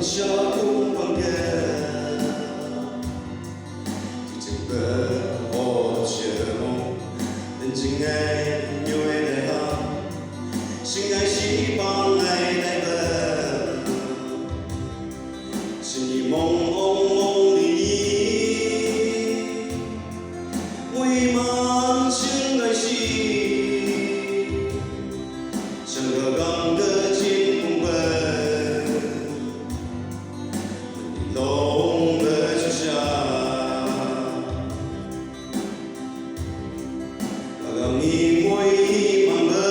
cho cũng bằng kề thì chẳng bờ hồ chờ mong nên chừng ngày nhiều ngày đại học sinh ngày chỉ bao ngày đại bờ xin nhị mong mong đi nguy man chừng ngày chỉ chẳng gờ găng cơ trên cùng bờ lòng bờ cho cha găng nghi môi mang bờ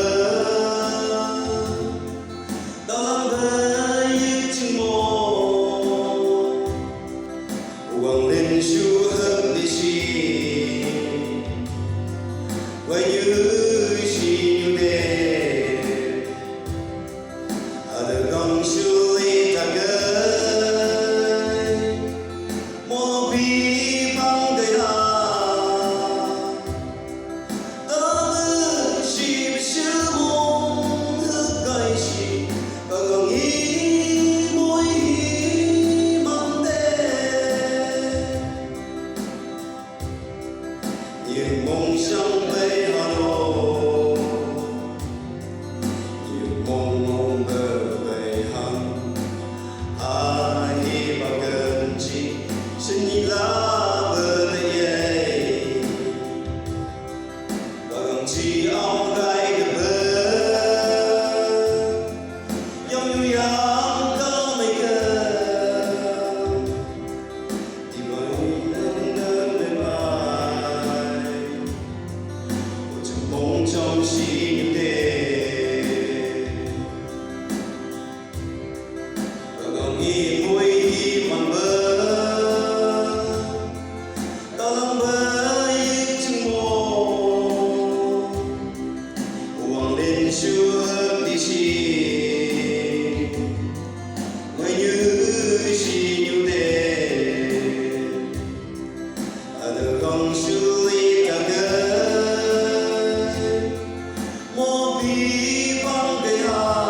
đau bờ như chừng mồ quăng lên chu hấp đi chi quay như chi như đê ada gong sulit tagay mo bi bang daya da shi bi shi mong hư gai shi và gong hi môi hi mang đê những mong trong bay Hà Nội những mong bờ về hằng ai mà gần chi xin nhìn lá bờ này và gần chi ông gai được bờ giống như yang có mấy cơ thì mới đơn lên bài một trong mong trong chi như thế nghi môi hi mang bờ ta lăng bờ như chừng mồ quăng lên chưa đi chi người như chi như thế ada không sulit tagay mo bi bang daya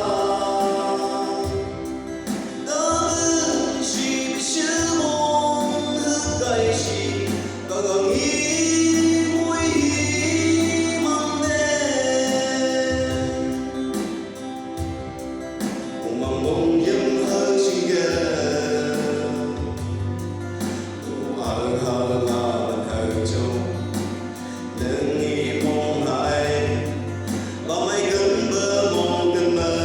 mong dân hơn xin ghê đủ hờ hờ là hờ chung nên nghi mong lại và mấy gần bơ mong gần mơ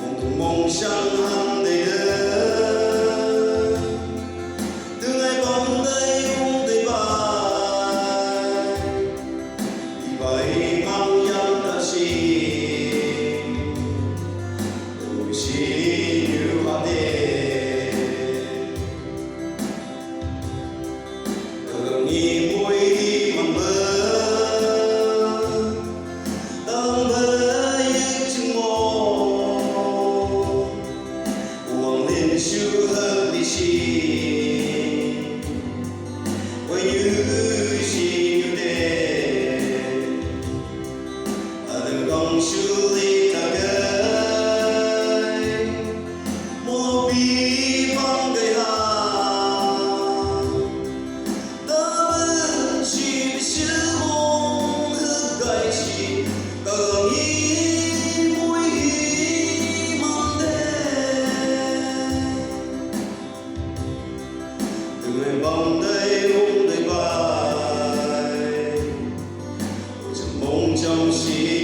mong cùng mong sang hăng đầy đơ từ ngày bóng đây cũng đầy bài vì vậy mang dân ta xin chỉ như hoa đê gần nghi môi mang bờ đau bờ như chừng mồ quăng lên chu hấp đi chi quay như chi như đê ada gong sulit tagay bi bang daya da chi bi shi mong hư gai chi ga nghi môi hi mang đê từ ngày bóng đây cũng đầy bài chẳng mong trong chi